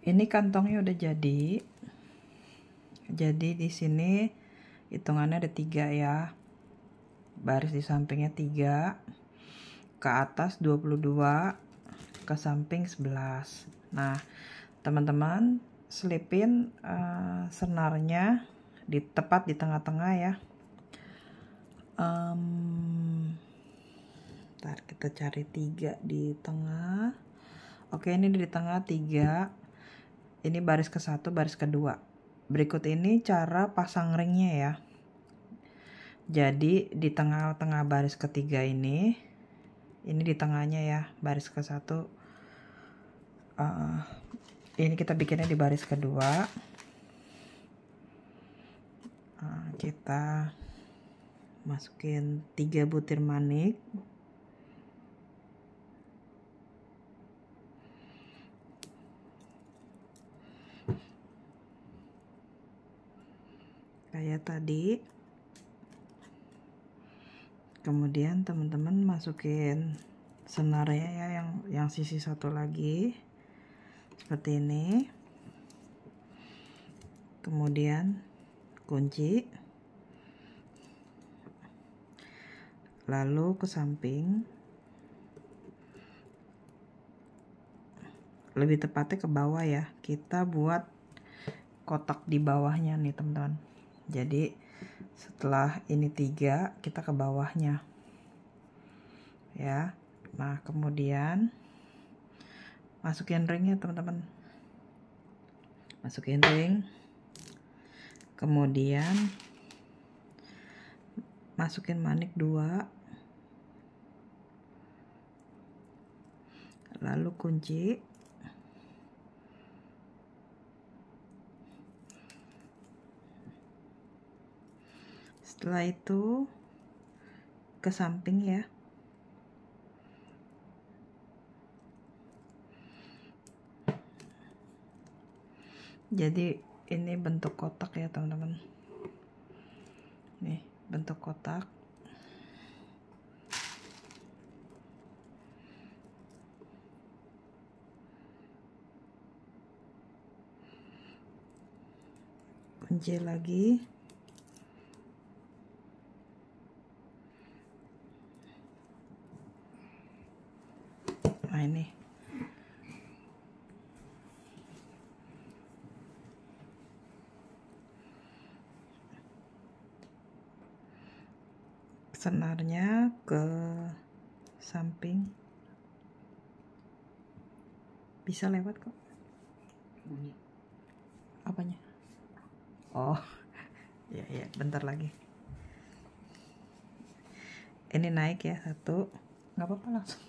Ini kantongnya udah jadi. Jadi di sini hitungannya ada 3 ya. Baris di sampingnya 3, ke atas 22, ke samping 11. Nah, teman-teman selipin senarnya tepat di tengah-tengah ya. Ntar kita cari 3 di tengah. Oke, ini di tengah 3. Ini baris ke-1, baris kedua. Berikut ini cara pasang ringnya ya. Jadi di tengah-tengah baris ketiga ini di tengahnya ya, baris ke-1. Ini kita bikinnya di baris kedua. Kita masukin 3 butir manik. Kayak tadi. Kemudian teman-teman masukin senarnya ya, yang sisi satu lagi seperti ini. Kemudian kunci, lalu ke samping, lebih tepatnya ke bawah ya. Kita buat kotak di bawahnya nih teman-teman. Jadi setelah ini 3, kita ke bawahnya ya. Nah, kemudian masukin ringnya teman-teman. Masukin ring. Kemudian masukin manik 2. Lalu kunci. Setelah itu ke samping ya. Jadi ini bentuk kotak ya teman-teman. Nih bentuk kotak. Kunci lagi. Nah ini. Senarnya ke samping. Bisa lewat kok. Apanya? Oh. Ya, bentar lagi. Ini naik ya, 1. Nggak apa-apa, langsung.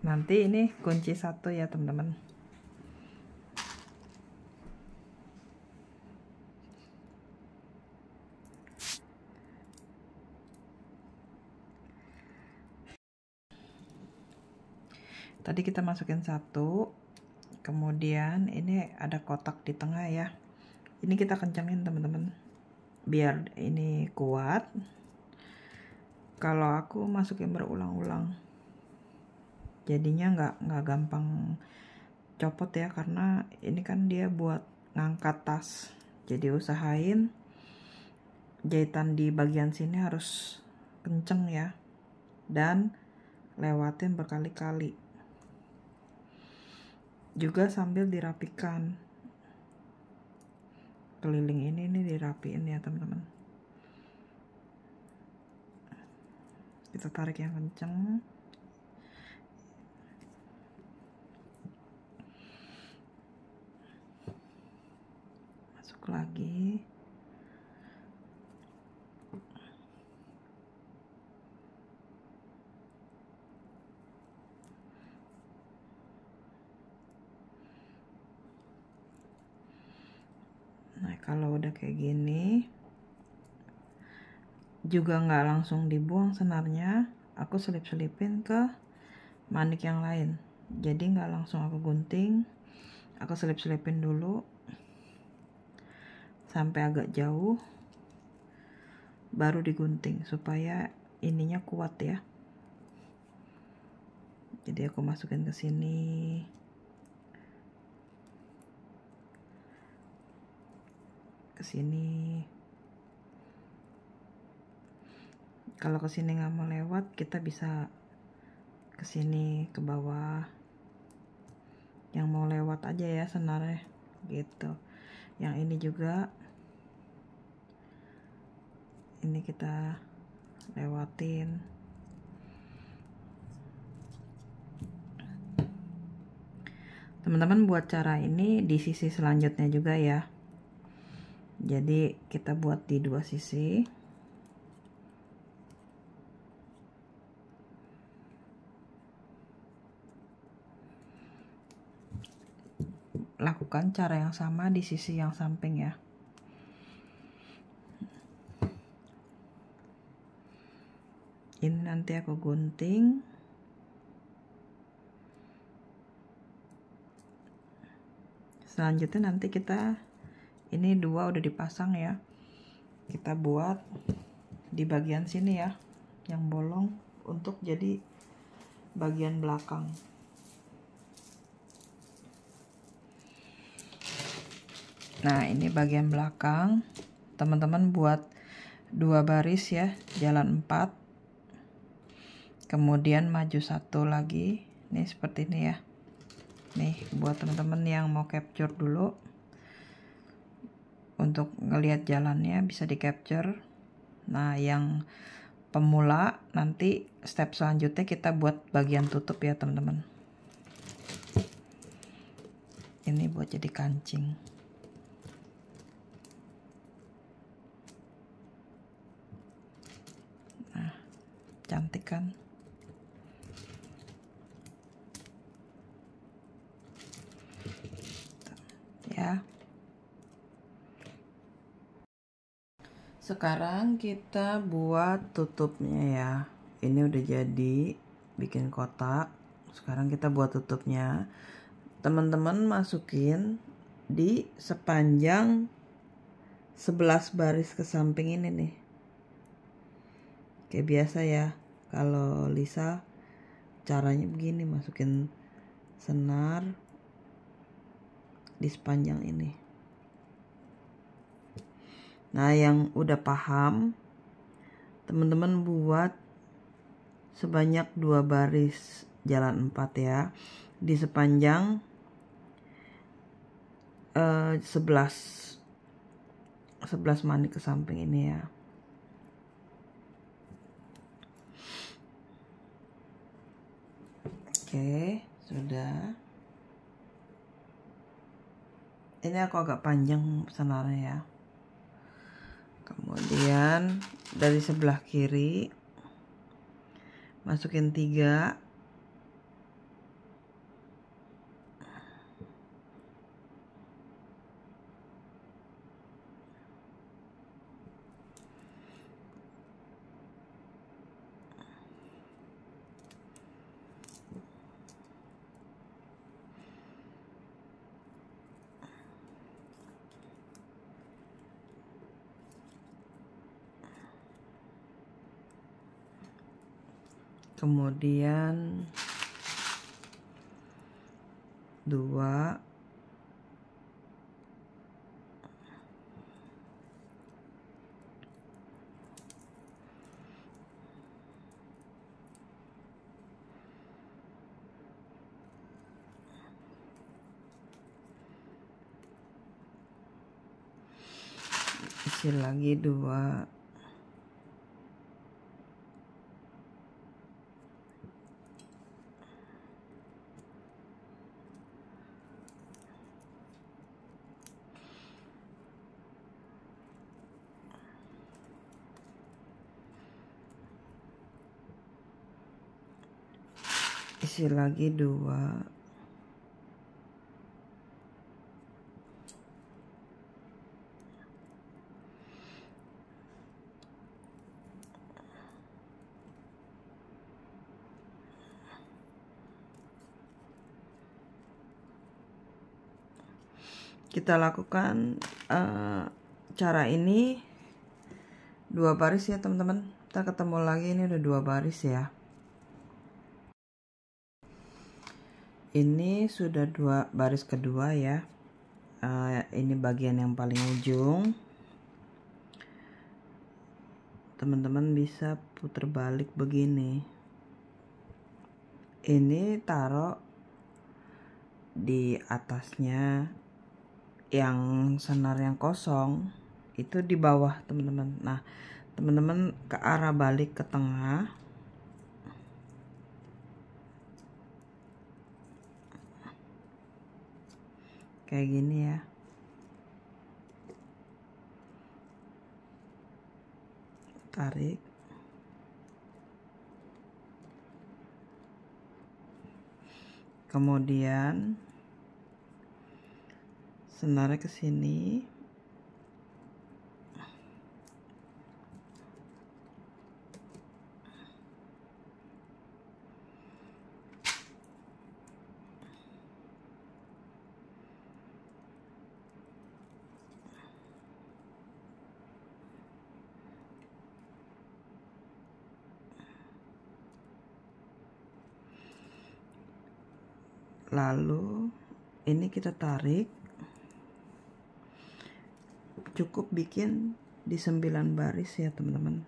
Nanti ini kunci 1 ya teman-teman. Tadi kita masukin 1, kemudian ini ada kotak di tengah ya. Ini kita kencangin teman-teman, biar ini kuat. Kalau aku masukin berulang-ulang, jadinya nggak gampang copot ya, karena ini kan dia buat ngangkat tas. Jadi usahain jahitan di bagian sini harus kenceng ya, dan lewatin berkali-kali. Juga sambil dirapikan, keliling ini dirapiin ya teman-teman. Kita tarik yang kenceng. Masuk lagi. Nah, kalau udah kayak gini, juga nggak langsung dibuang senarnya, aku selip-selipin ke manik yang lain. Jadi nggak langsung aku gunting, aku selip-selipin dulu sampai agak jauh, baru digunting supaya ininya kuat ya. Jadi aku masukin ke sini. Ke sini. Kalau ke sini nggak mau lewat, kita bisa ke sini ke bawah. Yang mau lewat aja ya senarnya gitu. Yang ini juga. Ini kita lewatin. Teman-teman buat cara ini di sisi selanjutnya juga ya. Jadi kita buat di dua sisi. Lakukan cara yang sama di sisi yang samping ya. Ini nanti aku gunting. Selanjutnya nanti kita, ini dua udah dipasang ya. Kita buat di bagian sini ya, yang bolong untuk jadi bagian belakang. Nah, ini bagian belakang. Teman-teman buat 2 baris ya, jalan 4. Kemudian maju 1 lagi. Nih seperti ini ya. Nih buat teman-teman yang mau capture dulu, untuk ngelihat jalannya bisa di capture. Nah, yang pemula nanti step selanjutnya kita buat bagian tutup ya teman-teman. Ini buat jadi kancing. Nah, cantik kan? Ya. Sekarang kita buat tutupnya ya. Ini udah jadi bikin kotak. Sekarang kita buat tutupnya. Teman-teman masukin di sepanjang 11 baris ke samping ini nih. Kayak biasa ya. Kalau Lisa caranya begini, masukin senar di sepanjang ini. Nah, yang udah paham, teman-teman buat sebanyak 2 baris jalan 4 ya, di sepanjang 11 mani ke samping ini ya. Oke, sudah. Ini aku agak panjang senarnya ya. Kemudian dari sebelah kiri masukin 3. Kemudian 2. Isi lagi 2. Isi lagi 2. Kita lakukan cara ini 2 baris ya teman-teman. Kita ketemu lagi, ini udah 2 baris ya. Ini sudah baris kedua ya. Ini bagian yang paling ujung. Teman-teman bisa putar balik begini. Ini taruh di atasnya, yang senar yang kosong itu di bawah teman-teman. Nah, teman-teman ke arah balik ke tengah. Kayak gini ya. Tarik. Kemudian senarnya ke sini. Lalu ini kita tarik, cukup bikin di 9 baris ya teman-teman.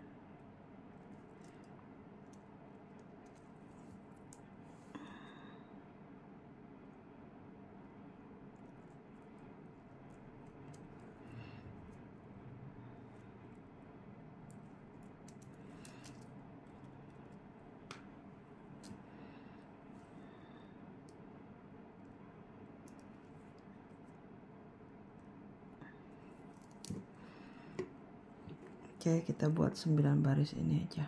Oke, kita buat 9 baris ini aja.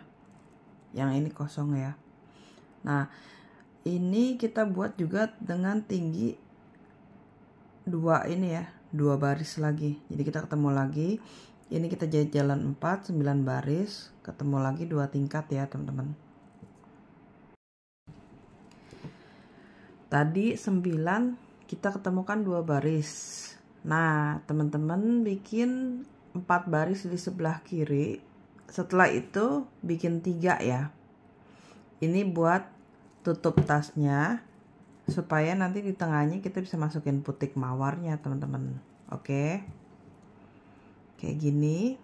Yang ini kosong ya. Nah, ini kita buat juga dengan tinggi 2 ini ya, 2 baris lagi. Jadi kita ketemu lagi. Ini kita jahit jalan 4, 9 baris, ketemu lagi 2 tingkat ya, teman-teman. Tadi 9 kita ketemukan 2 baris. Nah, teman-teman bikin 4 baris di sebelah kiri. Setelah itu bikin 3 ya. Ini buat tutup tasnya, supaya nanti di tengahnya kita bisa masukin putik mawarnya teman-teman. Oke, kayak gini.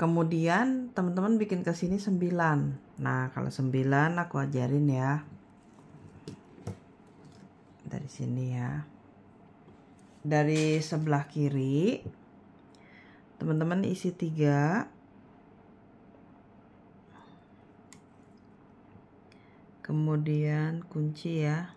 Kemudian teman-teman bikin ke sini 9. Nah, kalau 9 aku ajarin ya. Dari sini ya. Dari sebelah kiri teman-teman isi 3. Kemudian kunci ya.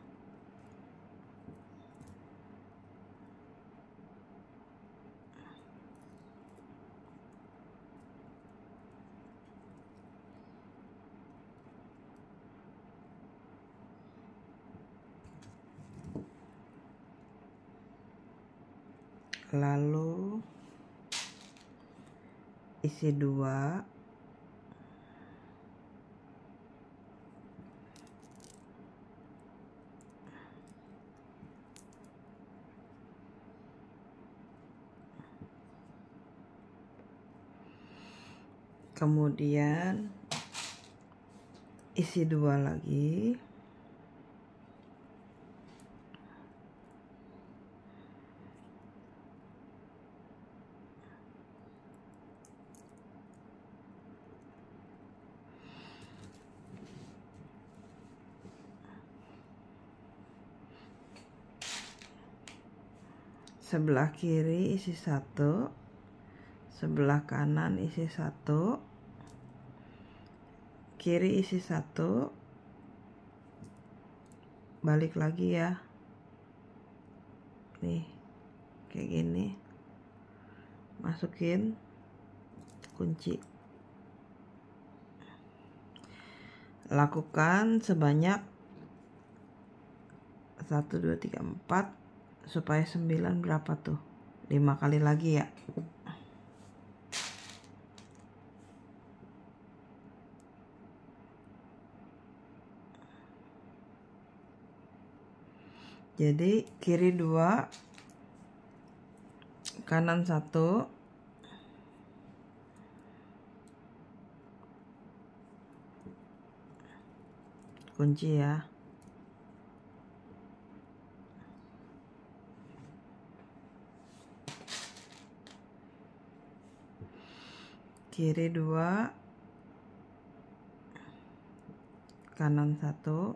Lalu isi 2. Kemudian isi 2 lagi. Sebelah kiri isi 1, sebelah kanan isi 1, kiri isi 1, balik lagi ya. Nih, kayak gini. Masukin kunci. Lakukan sebanyak 1, 2, 3, 4 supaya 9 berapa tuh? 5 kali lagi ya. Jadi kiri 2, kanan 1, kunci ya. Kiri 2, kanan 1,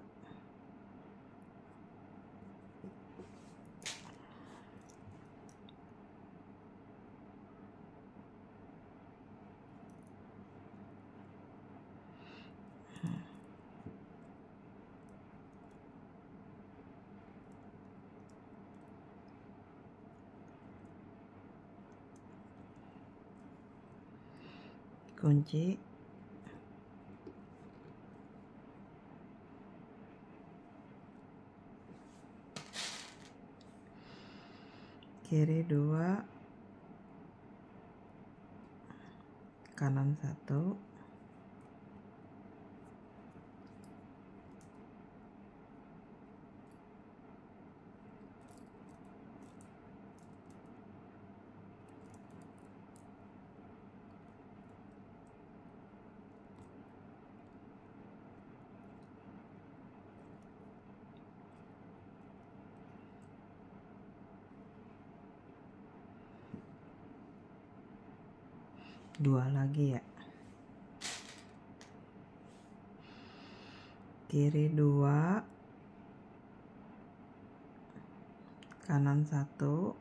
kunci, kiri 2, kanan 1, dua lagi ya. Kiri 2, kanan 1,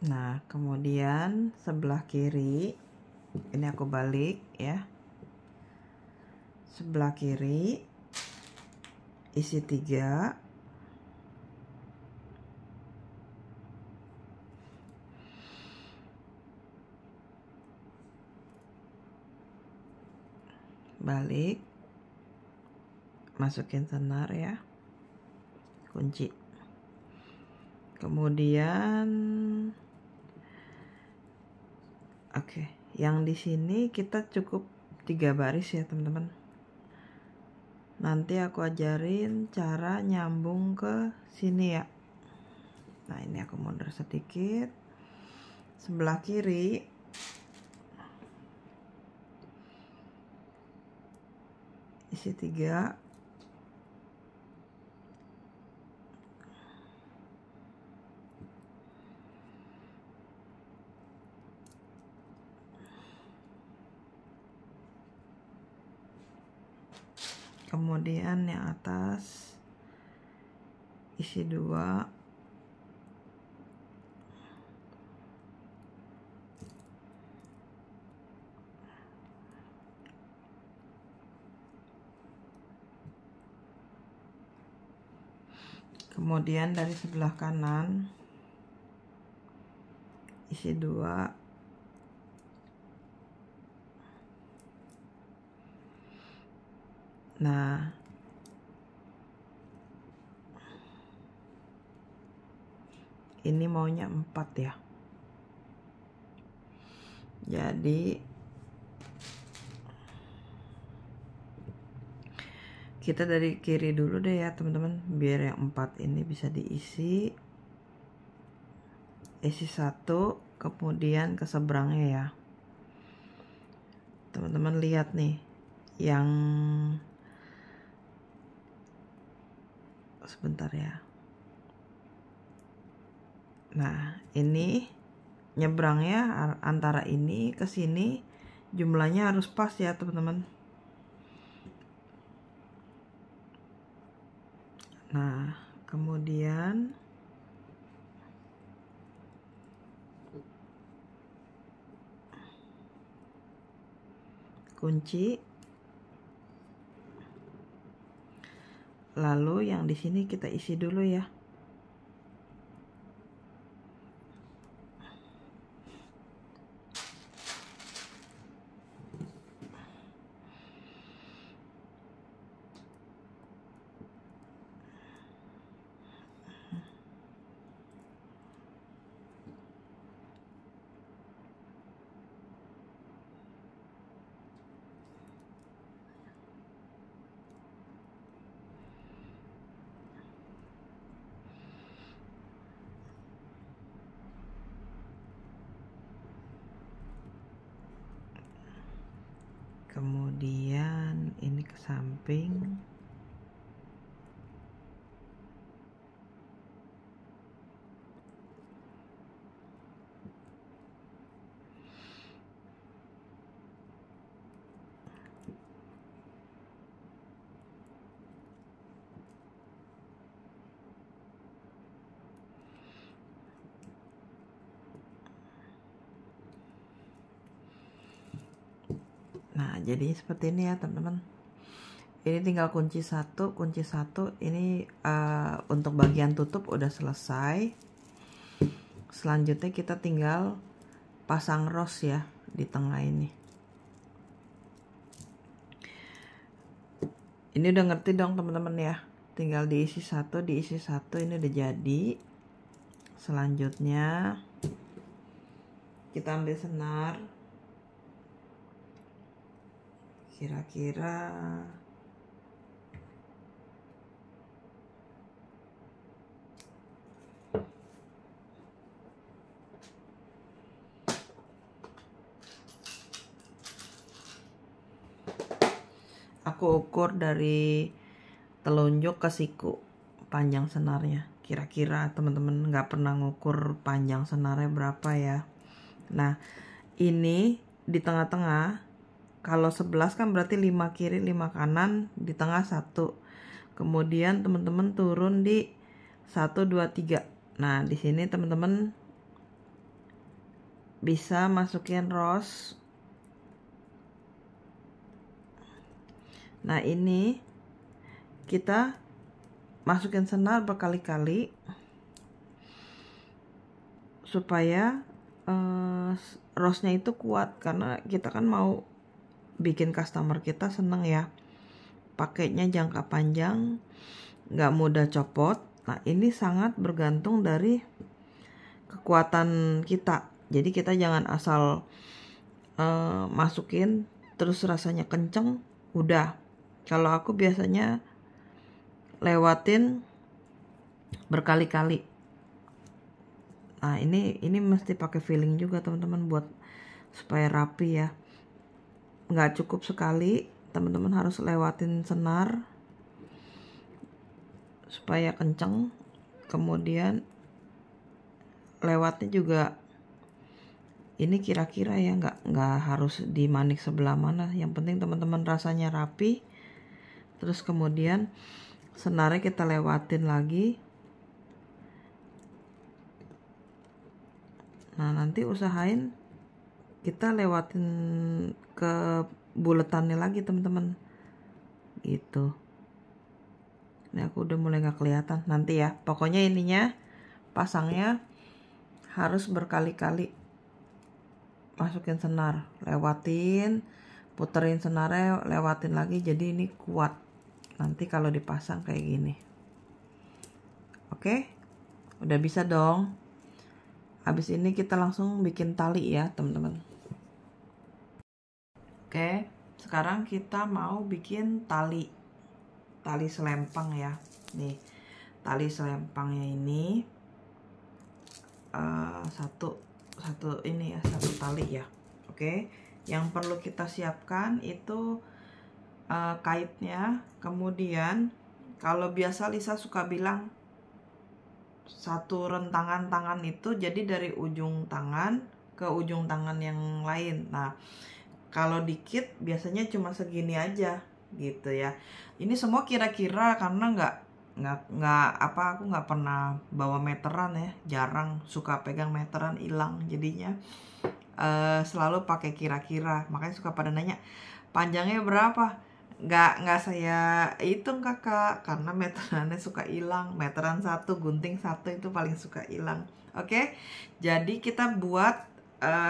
nah kemudian sebelah kiri ini aku balik ya. Sebelah kiri isi 3, balik, masukin senar ya, kunci. Kemudian oke, yang di sini kita cukup 3 baris ya teman-teman. Nanti aku ajarin cara nyambung ke sini ya. Nah ini aku mundur sedikit. Sebelah kiri isi 3, kemudian yang atas isi 2, kemudian dari sebelah kanan isi 2, nah ini maunya 4 ya, jadi kita dari kiri dulu deh ya teman-teman, biar yang 4 ini bisa diisi. Isi 1, kemudian ke seberangnya ya teman-teman. Lihat nih yang sebentar ya. Nah ini nyebrangnya antara ini ke sini jumlahnya harus pas ya teman-teman. Nah kemudian kunci, lalu yang di sini kita isi dulu ya. kemudian ini ke samping. Nah, jadi seperti ini ya teman-teman. Ini tinggal kunci satu. Ini untuk bagian tutup udah selesai. Selanjutnya kita tinggal pasang ros ya di tengah ini. Ini udah ngerti dong teman-teman ya. Tinggal diisi satu, ini udah jadi. Selanjutnya kita ambil senar. Kira-kira aku ukur dari telunjuk ke siku panjang senarnya. Kira-kira teman-teman nggak pernah ngukur panjang senarnya berapa ya. Nah, ini di tengah-tengah. Kalau 11 kan berarti 5 kiri 5 kanan, di tengah 1. Kemudian teman-teman turun di 1 2 3. Nah, di sini teman-teman bisa masukin ros. Nah, ini kita masukin senar berkali-kali supaya rosnya itu kuat, karena kita kan mau bikin customer kita seneng ya, pakainya jangka panjang, nggak mudah copot. Nah, ini sangat bergantung dari kekuatan kita. Jadi kita jangan asal masukin terus rasanya kenceng udah. Kalau aku biasanya lewatin berkali-kali. Nah, ini mesti pakai feeling juga teman-teman buat supaya rapi ya. Nggak cukup sekali, teman-teman harus lewatin senar supaya kenceng. Kemudian lewatnya juga ini kira-kira ya, nggak harus dimanik sebelah mana. Yang penting teman-teman rasanya rapi. Terus kemudian senarnya kita lewatin lagi. Nah, nanti usahain kita lewatin ke buletannya lagi teman-teman gitu. Ini aku udah mulai nggak kelihatan nanti ya. Pokoknya ininya pasangnya harus berkali-kali masukin senar, lewatin, puterin senarnya, lewatin lagi, jadi ini kuat nanti kalau dipasang kayak gini. Oke, udah bisa dong. Habis ini kita langsung bikin tali ya teman-teman. Oke, sekarang kita mau bikin tali selempang ya. Nih, tali selempangnya ini satu ini ya, satu tali ya. Oke, yang perlu kita siapkan itu kaitnya. Kemudian kalau biasa Lisa suka bilang satu rentangan tangan itu jadi dari ujung tangan ke ujung tangan yang lain. Nah, kalau dikit biasanya cuma segini aja gitu ya. Ini semua kira-kira karena aku nggak pernah bawa meteran ya, jarang suka pegang meteran, hilang jadinya. Selalu pakai kira-kira, makanya suka pada nanya panjangnya berapa. Nggak saya hitung kakak, karena meterannya suka hilang. Meteran 1, gunting 1 itu paling suka hilang. Oke, jadi kita buat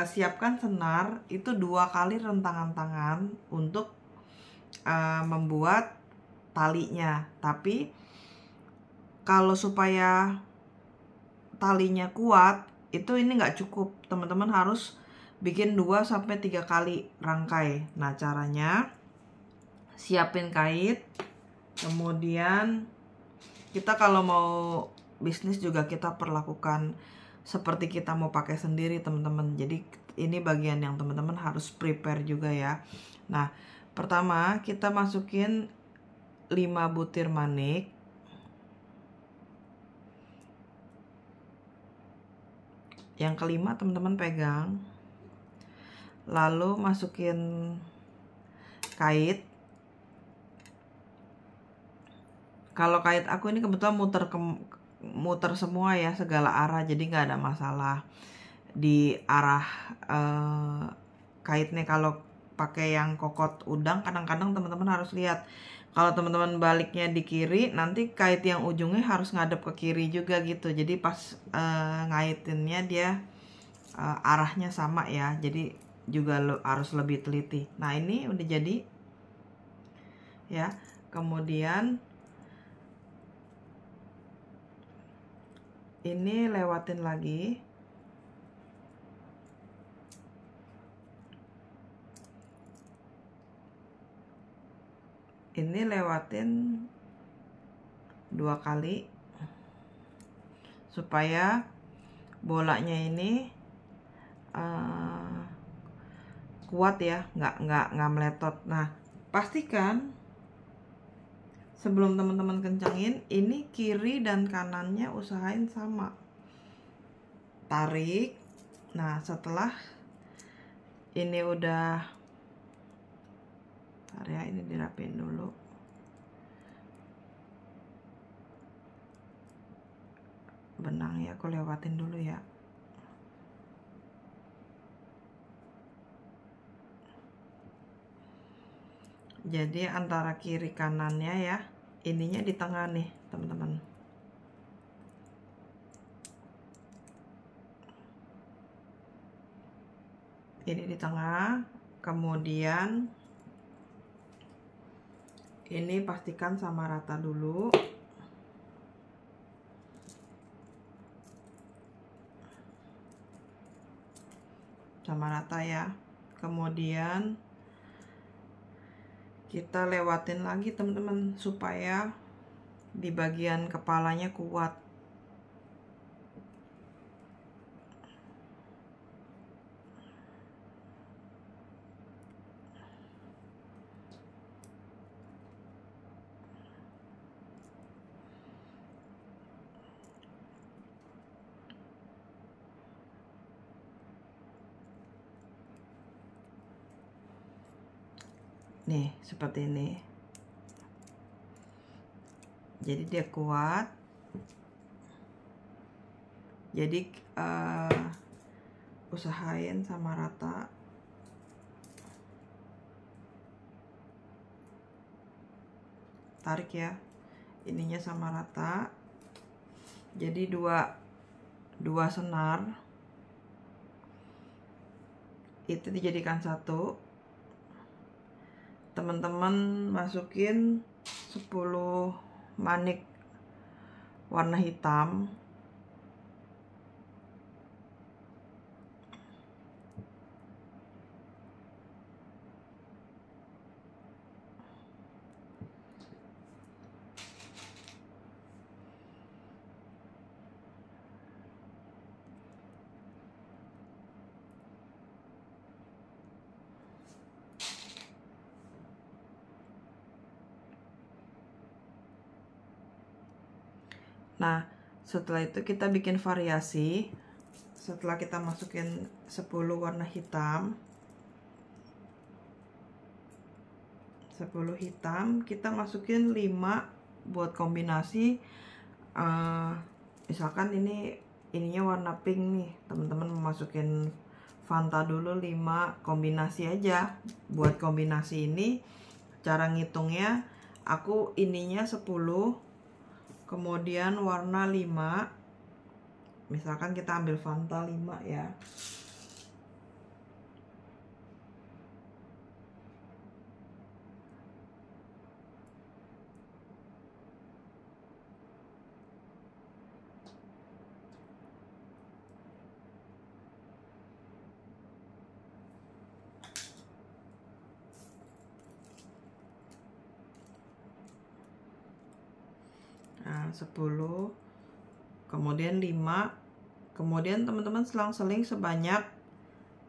siapkan senar itu 2 kali rentangan tangan untuk membuat talinya. Tapi kalau supaya talinya kuat itu ini nggak cukup, teman-teman harus bikin 2-3 kali rangkai. Nah, caranya siapin kait, kemudian kita kalau mau bisnis juga kita perlakukan seperti kita mau pakai sendiri teman-teman. Jadi ini bagian yang teman-teman harus prepare juga ya. Nah, Pertama, kita masukin 5 butir manik. Yang kelima teman-teman pegang. Lalu masukin kait. Kalau kait aku ini kebetulan muter semua ya, segala arah, jadi nggak ada masalah di arah kaitnya. Kalau pakai yang kokot udang, kadang-kadang teman-teman harus lihat. Kalau teman-teman baliknya di kiri, nanti kait yang ujungnya harus ngadep ke kiri juga gitu. Jadi pas ngaitinnya dia arahnya sama ya. Jadi juga harus lebih teliti. Nah, ini udah jadi ya. Kemudian ini lewatin lagi. Ini lewatin 2 kali supaya bolanya ini kuat ya, nggak meletot. Nah, pastikan sebelum teman-teman kencangin, ini kiri dan kanannya usahain sama. Tarik. Nah, setelah ini udah, area ini dirapin dulu. Benangnya aku lewatin dulu ya. Jadi antara kiri kanannya ya, ininya di tengah nih teman-teman. Ini di tengah, kemudian ini pastikan sama rata dulu. Sama rata ya. Kemudian kita lewatin lagi teman-teman supaya di bagian kepalanya kuat. Nih, seperti ini. Jadi dia kuat. Jadi usahain sama rata. Tarik ya. Ininya sama rata. Jadi dua senar itu dijadikan satu. Teman-teman masukin 10 manik warna hitam. Nah, setelah itu kita bikin variasi. Setelah kita masukin 10 warna hitam, 10 hitam, kita masukin 5 buat kombinasi. Misalkan ininya warna pink nih, teman-teman masukin Fanta dulu 5 kombinasi aja. Buat kombinasi ini cara ngitungnya, aku ininya 10, kemudian warna 5. Misalkan kita ambil Fanta 5 ya. Nah, 10, kemudian 5, kemudian teman-teman selang-seling sebanyak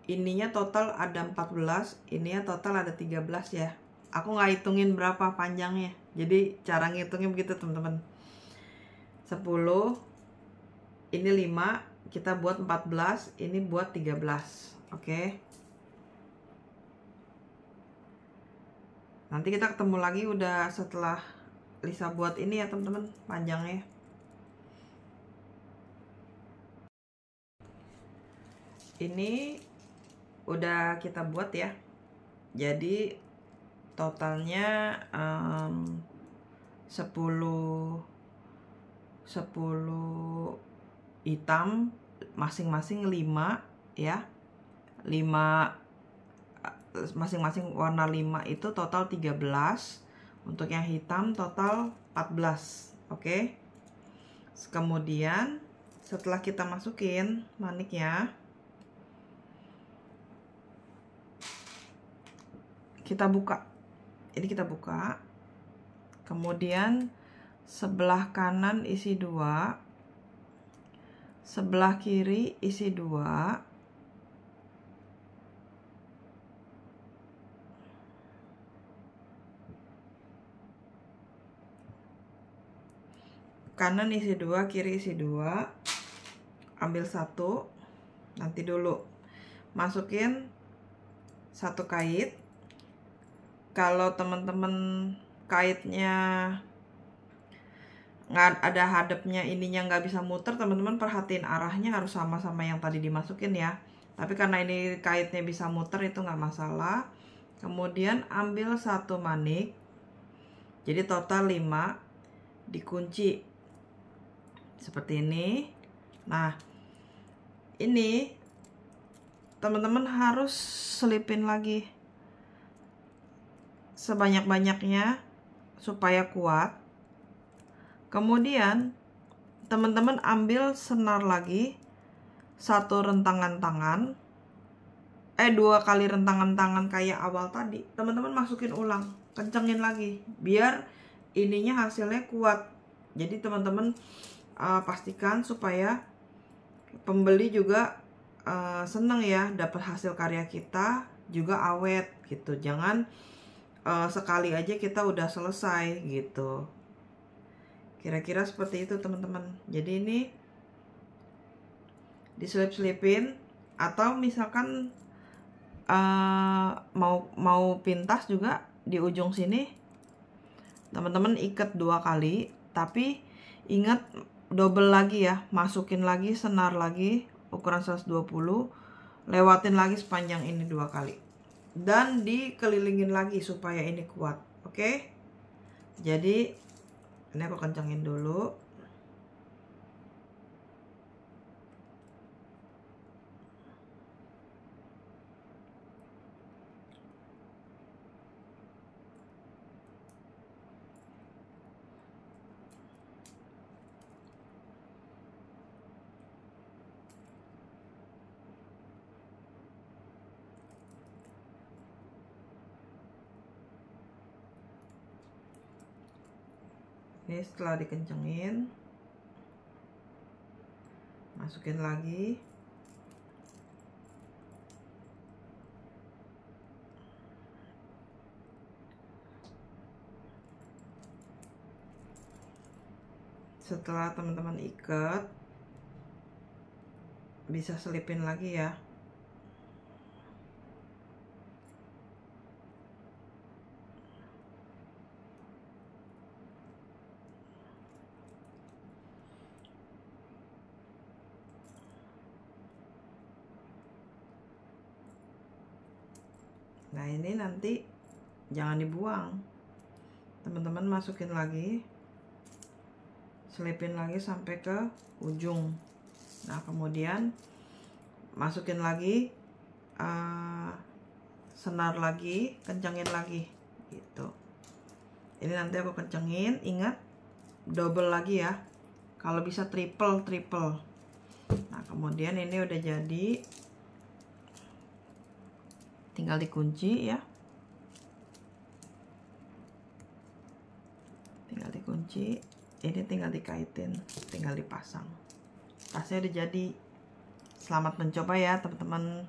ininya total ada 14, ininya total ada 13 ya. Aku nggak hitungin berapa panjangnya, jadi cara ngitungnya begitu teman-teman. 10, ini 5, kita buat 14, ini buat 13. Oke. Nanti kita ketemu lagi udah setelah Lisa buat ini ya teman-teman, panjangnya. Ini udah kita buat ya. Jadi totalnya 10 hitam, masing-masing 5 ya. 5 masing-masing warna 5 itu total 13. Untuk yang hitam total 14. Oke. Kemudian setelah kita masukin maniknya, kita buka. Ini kita buka. Kemudian sebelah kanan isi 2, sebelah kiri isi 2, kanan isi 2, kiri isi 2, ambil 1, nanti dulu masukin 1 kait. Kalau teman-teman kaitnya nggak ada hadapnya, ininya nggak bisa muter, teman-teman perhatiin arahnya harus sama-sama yang tadi dimasukin ya. Tapi karena ini kaitnya bisa muter, itu nggak masalah. Kemudian ambil 1 manik, jadi total 5, dikunci seperti ini. Nah, ini teman-teman harus selipin lagi sebanyak-banyaknya supaya kuat. Kemudian teman-teman ambil senar lagi, 1 rentangan tangan, 2 kali rentangan tangan kayak awal tadi. Teman-teman masukin ulang, kencengin lagi biar ininya hasilnya kuat. Jadi teman-teman pastikan supaya pembeli juga seneng ya, dapat hasil karya kita juga awet gitu. Jangan sekali aja kita udah selesai gitu. Kira-kira seperti itu teman-teman. Jadi ini diselip-selipin, atau misalkan mau pintas juga di ujung sini teman-teman ikat 2 kali, tapi ingat double lagi ya, masukin lagi senar lagi ukuran 120, lewatin lagi sepanjang ini 2 kali, dan dikelilingin lagi supaya ini kuat. Oke. Jadi ini aku kencangin dulu. Ini setelah dikencengin, masukin lagi. Setelah teman-teman ikat, bisa selipin lagi ya. Nah, ini nanti jangan dibuang. Teman-teman masukin lagi, selipin lagi sampai ke ujung. Nah, kemudian masukin lagi senar lagi, kencengin lagi gitu. Ini nanti aku kencengin, ingat double lagi ya. Kalau bisa triple. Nah, kemudian ini udah jadi, tinggal dikunci ya. Tinggal dikunci, ini tinggal dikaitin, tinggal dipasang. Tasnya udah jadi. Selamat mencoba ya teman-teman.